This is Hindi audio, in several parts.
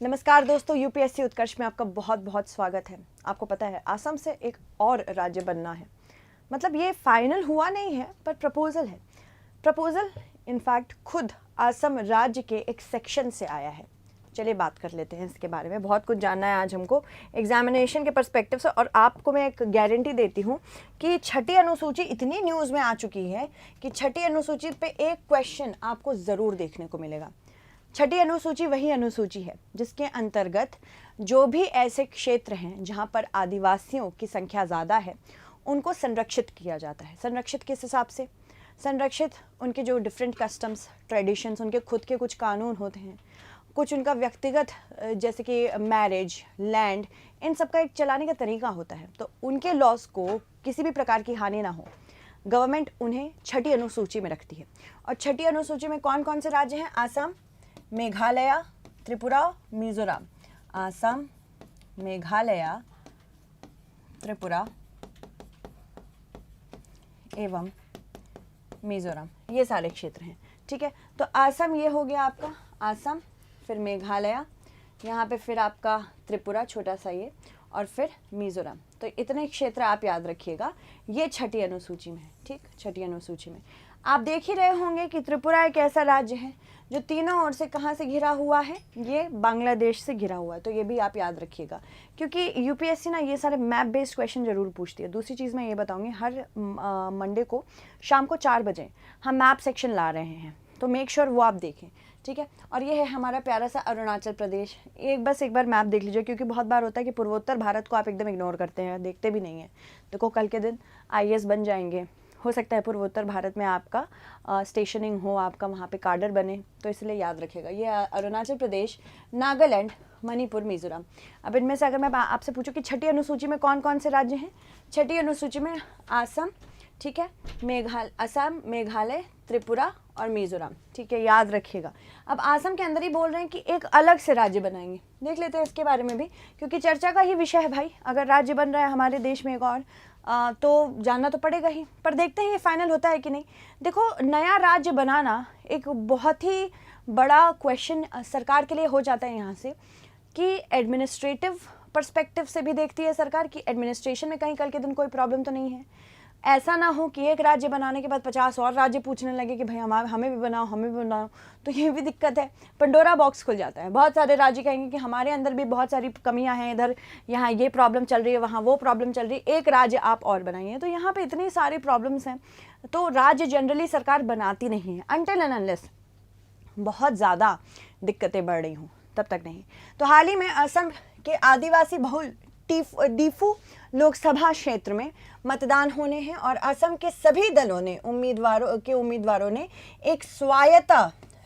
नमस्कार दोस्तों, यूपीएससी उत्कर्ष में आपका बहुत बहुत स्वागत है। आपको पता है असम से एक और राज्य बनना है। मतलब ये फाइनल हुआ नहीं है पर प्रपोजल है। प्रपोजल इनफैक्ट खुद असम राज्य के एक सेक्शन से आया है। चलिए बात कर लेते हैं इसके बारे में। बहुत कुछ जानना है आज हमको एग्जामिनेशन के पर्सपेक्टिव से। और आपको मैं एक गारंटी देती हूँ कि छठी अनुसूची इतनी न्यूज़ में आ चुकी है कि छठी अनुसूची पे एक क्वेश्चन आपको ज़रूर देखने को मिलेगा। छठी अनुसूची वही अनुसूची है जिसके अंतर्गत जो भी ऐसे क्षेत्र हैं जहाँ पर आदिवासियों की संख्या ज़्यादा है उनको संरक्षित किया जाता है। संरक्षित किस हिसाब से? संरक्षित उनके जो डिफरेंट कस्टम्स, ट्रेडिशंस, उनके खुद के कुछ कानून होते हैं, कुछ उनका व्यक्तिगत जैसे कि मैरिज, लैंड, इन सब का एक चलाने का तरीका होता है। तो उनके लॉस को किसी भी प्रकार की हानि ना हो, गवर्नमेंट उन्हें छठी अनुसूची में रखती है। और छठी अनुसूची में कौन कौन से राज्य हैं? आसाम, मेघालय, त्रिपुरा, मिजोरम। आसाम, मेघालय, त्रिपुरा एवं मिजोरम, ये सारे क्षेत्र हैं। ठीक है, तो आसाम ये हो गया आपका, आसाम, फिर मेघालय, यहाँ पे फिर आपका त्रिपुरा छोटा सा ये, और फिर मिजोरम। तो इतने क्षेत्र आप याद रखिएगा, ये छठी अनुसूची में है। ठीक, छठी अनुसूची में आप देख ही रहे होंगे कि त्रिपुरा एक ऐसा राज्य है जो तीनों ओर से कहाँ से घिरा हुआ है? ये बांग्लादेश से घिरा हुआ है। तो ये भी आप याद रखिएगा, क्योंकि यूपीएससी ना ये सारे मैप बेस्ड क्वेश्चन जरूर पूछती है। दूसरी चीज़ मैं ये बताऊंगी, हर मंडे को शाम को 4 बजे हम मैप सेक्शन ला रहे हैं, तो मेक श्योर वो आप देखें। ठीक है, और ये है हमारा प्यारा सा अरुणाचल प्रदेश। एक बार मैप देख लीजिए, क्योंकि बहुत बार होता है कि पूर्वोत्तर भारत को आप एकदम इग्नोर करते हैं, देखते भी नहीं हैं। देखो कल के दिन आईएएस बन जाएंगे, हो सकता है पूर्वोत्तर भारत में आपका स्टेशनिंग हो, आपका वहाँ पे काडर बने, तो इसलिए याद रखेगा। ये अरुणाचल प्रदेश, नागालैंड, मणिपुर, मिजोरम। अब इनमें से अगर मैं आपसे पूछूं कि छठी अनुसूची में कौन कौन से राज्य हैं? छठी अनुसूची में आसाम, ठीक है, असम, मेघालय, त्रिपुरा और मिजोरम। ठीक है, याद रखिएगा। अब आसाम के अंदर ही बोल रहे हैं कि एक अलग से राज्य बनाएंगे। देख लेते हैं इसके बारे में भी, क्योंकि चर्चा का ही विषय है भाई। अगर राज्य बन रहा है हमारे देश में एक और, तो जानना तो पड़ेगा ही। पर देखते हैं ये फाइनल होता है कि नहीं। देखो, नया राज्य बनाना एक बहुत ही बड़ा क्वेश्चन सरकार के लिए हो जाता है यहाँ से, कि एडमिनिस्ट्रेटिव पर्सपेक्टिव से भी देखती है सरकार कि एडमिनिस्ट्रेशन में कहीं कल के दिन कोई प्रॉब्लम तो नहीं है। ऐसा ना हो कि एक राज्य बनाने के बाद 50 और राज्य पूछने लगे कि भाई हमें भी बनाओ, हमें भी बनाओ। तो ये भी दिक्कत है, पंडोरा बॉक्स खुल जाता है। बहुत सारे राज्य कहेंगे कि हमारे अंदर भी बहुत सारी कमियां हैं, इधर यहाँ ये प्रॉब्लम चल रही है, वहाँ वो प्रॉब्लम चल रही है, एक राज्य आप और बनाइए। तो यहाँ पे इतनी सारी प्रॉब्लम्स हैं, तो राज्य जनरली सरकार बनाती नहीं है अनटिल एंड अनलेस बहुत ज़्यादा दिक्कतें बढ़ रही हों, तब तक नहीं। तो हाल ही में असम के आदिवासी बहुल दीफू लोकसभा क्षेत्र में मतदान होने हैं, और असम के सभी दलों ने उम्मीदवारों ने एक स्वायत्त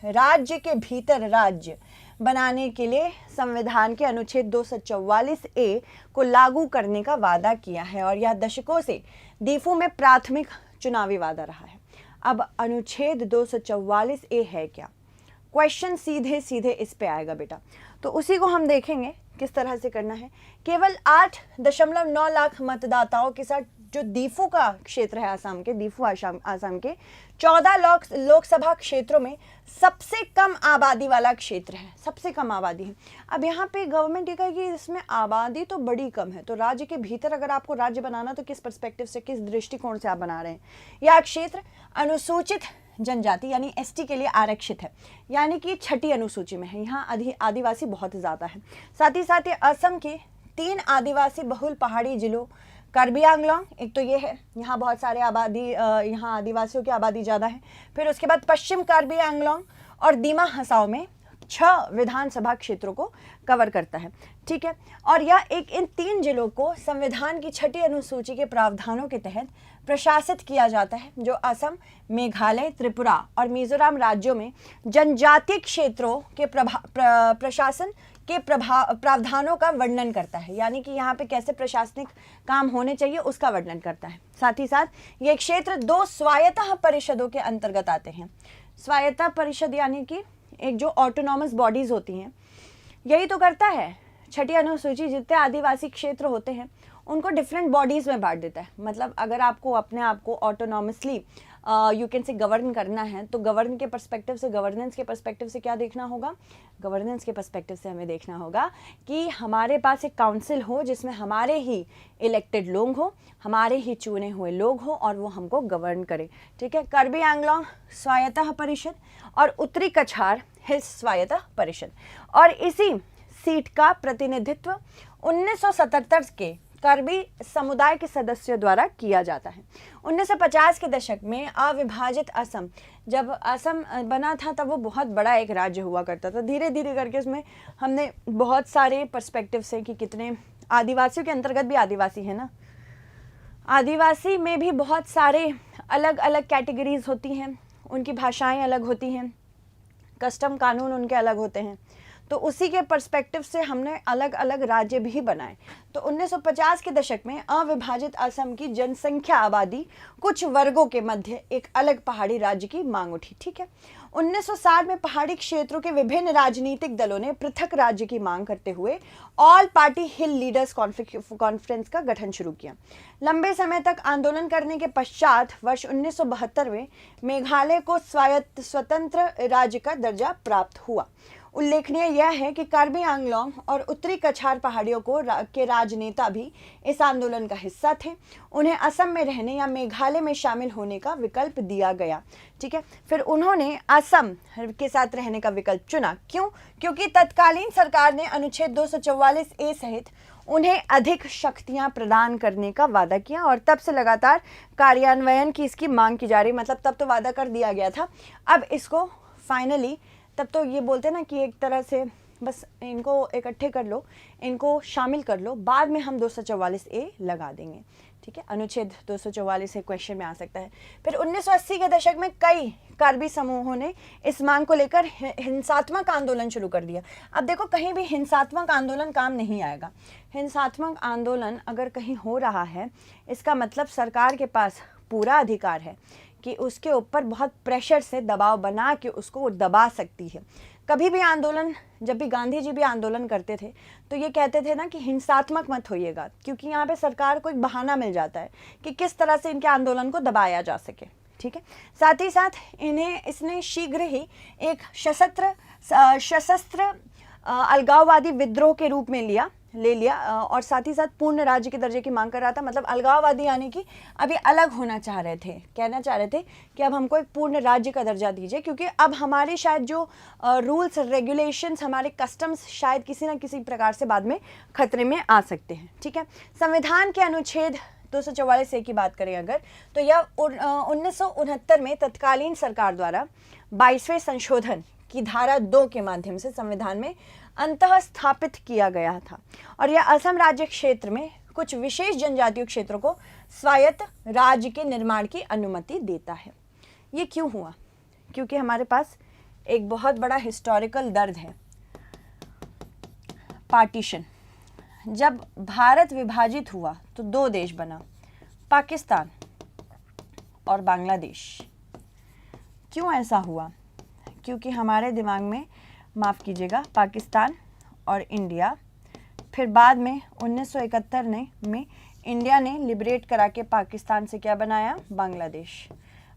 राज्य के भीतर राज्य बनाने के लिए संविधान के अनुच्छेद 244A को लागू करने का वादा किया है। और यह दशकों से दीफू में प्राथमिक चुनावी वादा रहा है। अब अनुच्छेद 244A है क्या? क्वेश्चन सीधे सीधे इस पे आएगा बेटा, तो उसी को हम देखेंगे किस तरह से करना है। केवल 8.9 लाख मतदाताओं के साथ जो दीफू का क्षेत्र है आसाम के, दीफू आसाम के 14 लोकसभा क्षेत्रों में सबसे कम आबादी वाला क्षेत्र है, सबसे कम आबादी है। अब यहाँ पे गवर्नमेंट ये कहेगी इसमें आबादी तो बड़ी कम है, तो राज्य के भीतर अगर आपको राज्य बनाना तो किस पर्सपेक्टिव से, किस दृष्टिकोण से आप बना रहे हैं? यह क्षेत्र अनुसूचित जनजाति यानी एसटी के लिए आरक्षित है, यानी कि छठी अनुसूची में है। यहाँ आदिवासी बहुत ज़्यादा है। साथ ही साथ ये असम के 3 आदिवासी बहुल पहाड़ी जिलों, कार्बी आंगलोंग, एक तो ये है, यहाँ बहुत सारे यहाँ आदिवासियों की आबादी ज़्यादा है। फिर उसके बाद पश्चिम कार्बी आंगलोंग और दीमा हसाओ में 6 विधानसभा क्षेत्रों को कवर करता है। ठीक है, और यह इन 3 जिलों को संविधान की छठी अनुसूची के प्रावधानों के तहत प्रशासित किया जाता है, जो असम, मेघालय, त्रिपुरा और मिजोरम राज्यों में जनजातीय क्षेत्रों के प्रशासन के प्रावधानों का वर्णन करता है। यानी कि यहाँ पे कैसे प्रशासनिक काम होने चाहिए उसका वर्णन करता है। साथ ही साथ ये क्षेत्र 2 स्वायत्त परिषदों के अंतर्गत आते हैं। स्वायत्त परिषद यानी कि एक जो ऑटोनॉमस बॉडीज होती हैं, यही तो करता है छठी अनुसूची जितने आदिवासी क्षेत्र होते हैं उनको डिफरेंट बॉडीज़ में बांट देता है। मतलब अगर आपको अपने आप को autonomously you can say govern करना है, तो गवर्न के पर्सपेक्टिव से, गवर्नेंस के पर्सपेक्टिव से क्या देखना होगा, गवर्नेंस के पर्सपेक्टिव से हमें देखना होगा कि हमारे पास एक काउंसिल हो जिसमें हमारे ही इलेक्टेड लोग हो, हमारे ही चुने हुए लोग हो और वो हमको गवर्न करे। ठीक है, कार्बी आंगलोंग स्वायत्त परिषद और उत्तरी कछार हिल्स स्वायत्त परिषद। और इसी सीट का प्रतिनिधित्व 1977 के कार्बी समुदाय के सदस्यों द्वारा किया जाता है। 1950 के दशक में अविभाजित असम, जब असम बना था तब वो बहुत बड़ा एक राज्य हुआ करता था। धीरे धीरे करके उसमें हमने बहुत सारे पर्सपेक्टिव से कि कितने आदिवासियों के अंतर्गत भी आदिवासी है ना, आदिवासी में भी बहुत सारे अलग अलग कैटेगरीज होती हैं, उनकी भाषाएं अलग होती हैं, कस्टम कानून उनके अलग होते हैं, तो उसी के पर्सपेक्टिव से हमने अलग अलग राज्य भी बनाए। तो 1950 के दशक में अविभाजित असम की जनसंख्या आबादी कुछ वर्गों के मध्य एक अलग पहाड़ी राज्य की मांग उठी। ठीक है, 1960 में पहाड़ी क्षेत्रों के विभिन्न राजनीतिक दलों ने पृथक राज्य की मांग करते हुए ऑल पार्टी हिल लीडर्स कॉन्फ्रेंस का गठन शुरू किया। लंबे समय तक आंदोलन करने के पश्चात वर्ष 1972 में मेघालय को स्वतंत्र राज्य का दर्जा प्राप्त हुआ। उल्लेखनीय यह है कि कार्बी आंगलोंग और उत्तरी कछार पहाड़ियों के राजनेता भी इस आंदोलन का हिस्सा थे। उन्हें असम में रहने या मेघालय में शामिल होने का विकल्प दिया गया। ठीक है, फिर उन्होंने असम के साथ रहने का विकल्प चुना। क्यों? क्योंकि तत्कालीन सरकार ने अनुच्छेद 244A सहित उन्हें अधिक शक्तियां प्रदान करने का वादा किया और तब से लगातार कार्यान्वयन की इसकी मांग की जा रही। मतलब तब तो वादा कर दिया गया था, अब इसको फाइनली, तब तो ये बोलते हैं ना कि एक तरह से बस इनको इकट्ठे कर लो, इनको शामिल कर लो, बाद में हम 244A लगा देंगे। ठीक है, अनुच्छेद 244 से क्वेश्चन में आ सकता है। फिर 1980 के दशक में कई कार्बी समूहों ने इस मांग को लेकर हिंसात्मक आंदोलन शुरू कर दिया। अब देखो, कहीं भी हिंसात्मक आंदोलन काम नहीं आएगा। हिंसात्मक आंदोलन अगर कहीं हो रहा है, इसका मतलब सरकार के पास पूरा अधिकार है कि उसके ऊपर बहुत प्रेशर से दबाव बना के उसको दबा सकती है। कभी भी आंदोलन, जब भी गांधी जी भी आंदोलन करते थे तो ये कहते थे ना कि हिंसात्मक मत होइएगा, क्योंकि यहाँ पे सरकार को एक बहाना मिल जाता है कि किस तरह से इनके आंदोलन को दबाया जा सके। ठीक है, साथ ही साथ इसने शीघ्र ही एक सशस्त्र अलगाववादी विद्रोह के रूप में ले लिया और साथ ही साथ पूर्ण राज्य के दर्जे की मांग कर रहा था। मतलब अलगाववादी यानी कि अभी अलग होना चाह रहे थे, कहना चाह रहे थे कि अब हमको एक पूर्ण राज्य का दर्जा दीजिए, क्योंकि अब हमारे शायद जो रूल्स रेगुलेशंस, हमारे कस्टम्स शायद किसी न किसी प्रकार से बाद में खतरे में आ सकते हैं। ठीक है, संविधान के अनुच्छेद 244A की बात करें अगर, तो यह 1969 में तत्कालीन सरकार द्वारा 22वें संशोधन की धारा 2 के माध्यम से संविधान में अंतः स्थापित किया गया था और यह असम राज्य क्षेत्र में कुछ विशेष जनजातीय क्षेत्रों को स्वायत्त राज्य के निर्माण की अनुमति देता है। ये क्यों हुआ? क्योंकि हमारे पास एक बहुत बड़ा हिस्टोरिकल दर्द है, पार्टीशन। जब भारत विभाजित हुआ तो 2 देश बना, पाकिस्तान और बांग्लादेश। क्यों ऐसा हुआ? क्योंकि हमारे दिमाग में, माफ़ कीजिएगा, पाकिस्तान और इंडिया, फिर बाद में 1971 में इंडिया ने लिबरेट करा के पाकिस्तान से क्या बनाया? बांग्लादेश।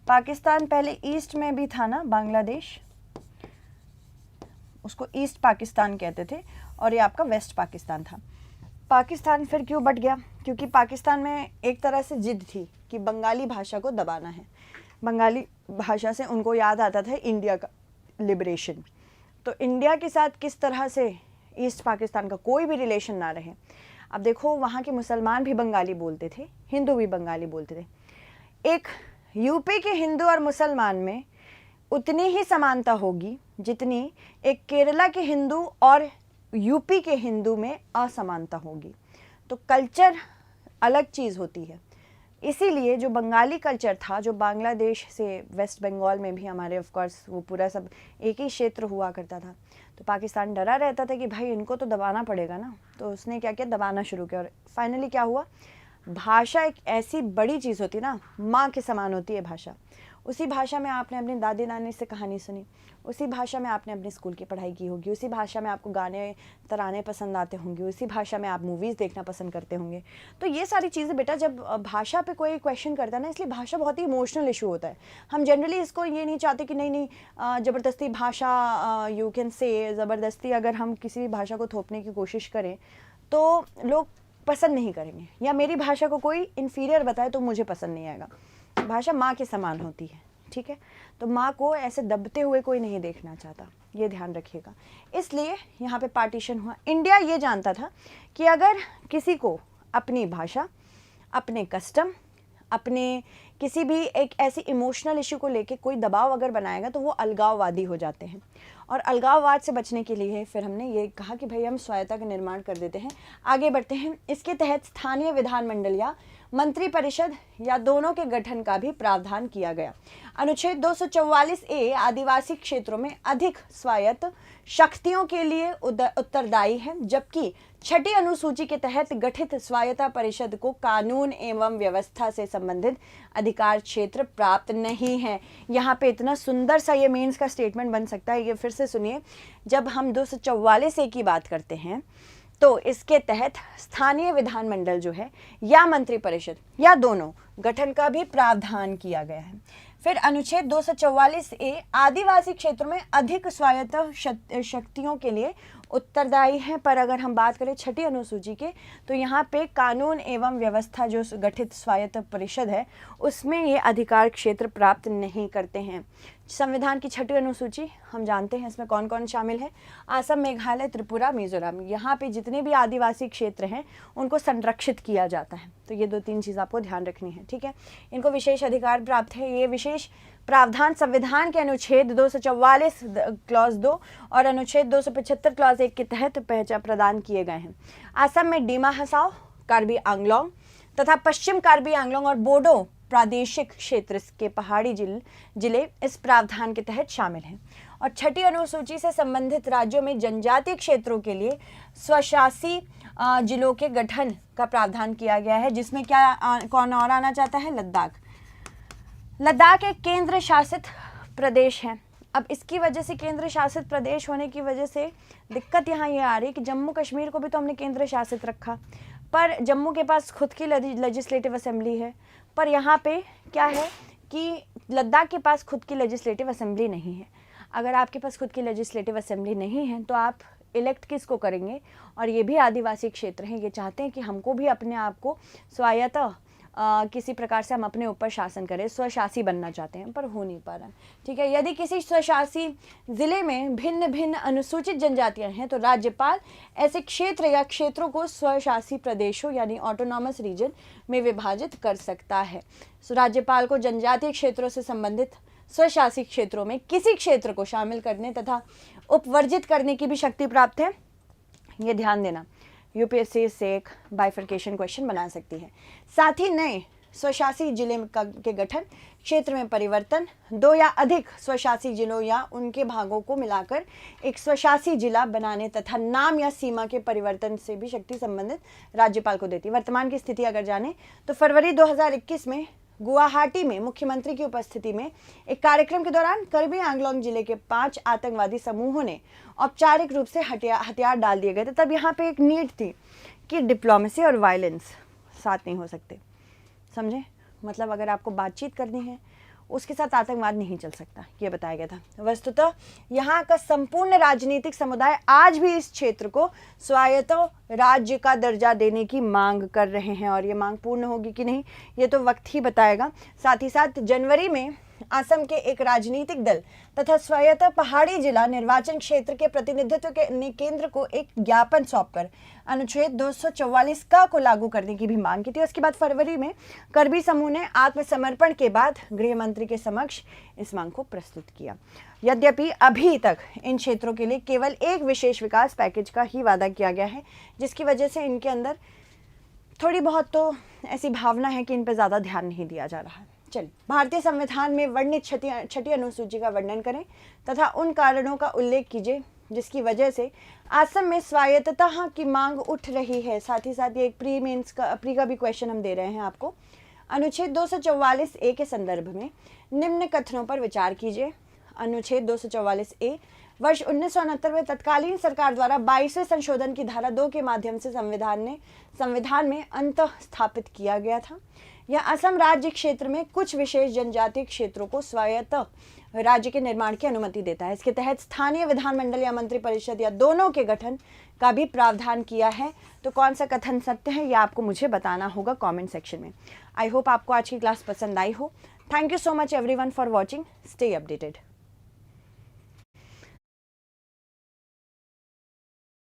पाकिस्तान पहले ईस्ट में भी था ना, बांग्लादेश, उसको ईस्ट पाकिस्तान कहते थे और ये आपका वेस्ट पाकिस्तान था। पाकिस्तान फिर क्यों बट गया? क्योंकि पाकिस्तान में एक तरह से जिद थी कि बंगाली भाषा को दबाना है। बंगाली भाषा से उनको याद आता था इंडिया का लिबरेशन। तो इंडिया के साथ किस तरह से ईस्ट पाकिस्तान का कोई भी रिलेशन ना रहे। अब देखो, वहाँ के मुसलमान भी बंगाली बोलते थे, हिंदू भी बंगाली बोलते थे। एक यूपी के हिंदू और मुसलमान में उतनी ही समानता होगी जितनी एक केरला के हिंदू और यूपी के हिंदू में असमानता होगी। तो कल्चर अलग चीज़ होती है। इसीलिए जो बंगाली कल्चर था, जो बांग्लादेश से वेस्ट बंगाल में भी हमारे ऑफ कोर्स वो पूरा सब एक ही क्षेत्र हुआ करता था, तो पाकिस्तान डरा रहता था कि भाई इनको तो दबाना पड़ेगा ना। तो उसने क्या किया? दबाना शुरू किया। और फाइनली क्या हुआ? भाषा एक ऐसी बड़ी चीज़ होती है ना, माँ के समान होती है भाषा। उसी भाषा में आपने अपने दादी नानी से कहानी सुनी, उसी भाषा में आपने अपने स्कूल की पढ़ाई की होगी, उसी भाषा में आपको गाने तराने पसंद आते होंगे, उसी भाषा में आप मूवीज़ देखना पसंद करते होंगे। तो ये सारी चीज़ें बेटा, जब भाषा पे कोई क्वेश्चन करता है ना, इसलिए भाषा बहुत ही इमोशनल इशू होता है। हम जनरली इसको ये नहीं चाहते कि नहीं ज़बरदस्ती भाषा, यू कैन से ज़बरदस्ती अगर हम किसी भी भाषा को थोपने की कोशिश करें तो लोग पसंद नहीं करेंगे, या मेरी भाषा को कोई इन्फीरियर बताए तो मुझे पसंद नहीं आएगा। भाषा माँ के समान होती है, ठीक है, तो माँ को ऐसे दबते हुए कोई नहीं देखना चाहता, ये ध्यान रखिएगा। इसलिए यहाँ पे पार्टीशन हुआ। इंडिया ये जानता था कि अगर किसी को अपनी भाषा, अपने कस्टम, अपने किसी भी एक ऐसी इमोशनल इशू को लेके कोई दबाव अगर बनाएगा तो वो अलगाववादी हो जाते हैं। और अलगाववाद से बचने के लिए फिर हमने ये कहा कि भाई हम स्वायत्ता का निर्माण कर देते हैं, आगे बढ़ते हैं। इसके तहत स्थानीय विधानमंडल या मंत्री परिषद या दोनों के गठन का भी प्रावधान किया गया। अनुच्छेद 244A आदिवासी क्षेत्रों में अधिक स्वायत्त शक्तियों के लिए उत्तरदायी है, जबकि छठी अनुसूची के तहत गठित स्वायत्ता परिषद को कानून एवं व्यवस्था से संबंधित अधिकार क्षेत्र प्राप्त नहीं है। यहाँ पे इतना सुंदर सा ये मेंस का स्टेटमेंट बन सकता है, ये फिर से सुनिए। जब हम 244A की बात करते हैं तो इसके तहत स्थानीय विधानमंडल जो है या मंत्री परिषद या दोनों गठन का भी प्रावधान किया गया है। फिर अनुच्छेद 244A आदिवासी क्षेत्रों में अधिक स्वायत्त शक्तियों के लिए उत्तरदायी है, पर अगर हम बात करें छठी अनुसूची के तो यहाँ पे कानून एवं व्यवस्था जो गठित स्वायत्त परिषद है उसमें ये अधिकार क्षेत्र प्राप्त नहीं करते हैं। संविधान की छठी अनुसूची हम जानते हैं इसमें कौन कौन शामिल है, असम, मेघालय, त्रिपुरा, मिजोरम। यहाँ पे जितने भी आदिवासी क्षेत्र हैं उनको संरक्षित किया जाता है। तो ये 2-3 चीज़ आपको ध्यान रखनी है, ठीक है। इनको विशेष अधिकार प्राप्त है। ये विशेष प्रावधान संविधान के अनुच्छेद 244 क्लॉज 2 और अनुच्छेद 275 क्लॉज 1 के तहत पहचान प्रदान किए गए हैं। असम में डिमा हसाओ, कार्बी आंगलोंग तथा पश्चिम कार्बी आंगलोंग और बोडो प्रादेशिक क्षेत्र के पहाड़ी जिले इस प्रावधान के तहत शामिल हैं। और छठी अनुसूची से संबंधित राज्यों में जनजातीय क्षेत्रों के लिए स्वशासी जिलों के गठन का प्रावधान किया गया है, जिसमें क्या कौन और आना चाहता है? लद्दाख। लद्दाख एक केंद्र शासित प्रदेश है। अब इसकी वजह से, केंद्र शासित प्रदेश होने की वजह से दिक्कत यहाँ ये आ रही है कि जम्मू कश्मीर को भी तो हमने केंद्र शासित रखा, पर जम्मू के पास खुद की लेजिस्लेटिव असेंबली है, पर यहाँ पे क्या है कि लद्दाख के पास खुद की लेजिस्लेटिव असेंबली नहीं है। अगर आपके पास खुद की लेजिस्लेटिव असेंबली नहीं है तो आप इलेक्ट किसको करेंगे? और ये भी आदिवासी क्षेत्र हैं, ये चाहते हैं कि हमको भी अपने आप को स्वायत्त किसी प्रकार से हम अपने ऊपर शासन करें, स्वशासी बनना चाहते हैं, पर हो नहीं पा रहा है, ठीक है। यदि किसी स्वशासी जिले में भिन्न भिन्न अनुसूचित जनजातियां हैं तो राज्यपाल ऐसे क्षेत्र या क्षेत्रों को स्वशासी प्रदेशों यानी ऑटोनॉमस रीजन में विभाजित कर सकता है। सो राज्यपाल को जनजातीय क्षेत्रों से संबंधित स्वशासी क्षेत्रों में किसी क्षेत्र को शामिल करने तथा उपवर्जित करने की भी शक्ति प्राप्त है। ये ध्यान देना, यूपीएससी से एक बाइफर्केशन क्वेश्चन बना सकती है। साथ ही नए स्वशासी जिले के गठन, क्षेत्र में परिवर्तन, 2 या अधिक स्वशासी जिलों या उनके भागों को मिलाकर एक स्वशासी जिला बनाने तथा नाम या सीमा के परिवर्तन से भी शक्ति संबंधित राज्यपाल को देती है। वर्तमान की स्थिति अगर जाने तो फरवरी 2021 में गुवाहाटी में मुख्यमंत्री की उपस्थिति में एक कार्यक्रम के दौरान कार्बी आंगलोंग जिले के 5 आतंकवादी समूहों ने औपचारिक रूप से हथियार डाल दिए गए थे। तब यहाँ पे एक नीड थी कि डिप्लोमेसी और वायलेंस साथ नहीं हो सकते, समझे? मतलब अगर आपको बातचीत करनी है उसके साथ आतंकवाद नहीं चल सकता, ये बताया गया था। वस्तुतः यहाँ का संपूर्ण राजनीतिक समुदाय आज भी इस क्षेत्र को स्वायत्त राज्य का दर्जा देने की मांग कर रहे हैं, और ये मांग पूर्ण होगी कि नहीं ये तो वक्त ही बताएगा। साथ ही साथ जनवरी में असम के एक राजनीतिक दल तथा स्वायत्त पहाड़ी जिला निर्वाचन क्षेत्र के प्रतिनिधित्व के केंद्र को एक ज्ञापन सौंपकर अनुच्छेद 244 को लागू करने की भी मांग की थी। उसके बाद फरवरी में कर्बी समूह ने आत्मसमर्पण के बाद गृह मंत्री के समक्ष इस मांग को प्रस्तुत किया। यद्यपि अभी तक इन क्षेत्रों के लिए केवल एक विशेष विकास पैकेज का ही वादा किया गया है, जिसकी वजह से इनके अंदर थोड़ी बहुत तो ऐसी भावना है कि इन पर ज़्यादा ध्यान नहीं दिया जा रहा है। चलिए, भारतीय संविधान में वर्णित छठी अनुसूची का वर्णन करें तथा उन कारणों का उल्लेख कीजिए जिसकी वजह से असम में स्वायत्तता की मांग उठ रही है। साथ ही साथ ये एक प्री का भी क्वेश्चन हम दे रहे हैं आपको। अनुच्छेद 244 ए के संदर्भ में निम्न कथनों पर विचार कीजिए। अनुच्छेद 244 ए वर्ष 1969 में तत्कालीन सरकार द्वारा 22वें संशोधन की धारा 2 के माध्यम से संविधान में अंतः स्थापित किया गया था। यह असम राज्य क्षेत्र में कुछ विशेष जनजातीय क्षेत्रों को स्वायत्त राज्य के निर्माण की अनुमति देता है। इसके तहत स्थानीय विधानमंडल या मंत्री परिषद या दोनों के गठन का भी प्रावधान किया है। तो कौन सा कथन सत्य है यह आपको मुझे बताना होगा कमेंट सेक्शन में। आई होप आपको आज की क्लास पसंद आई हो। Thank you so much everyone for watching. Stay updated.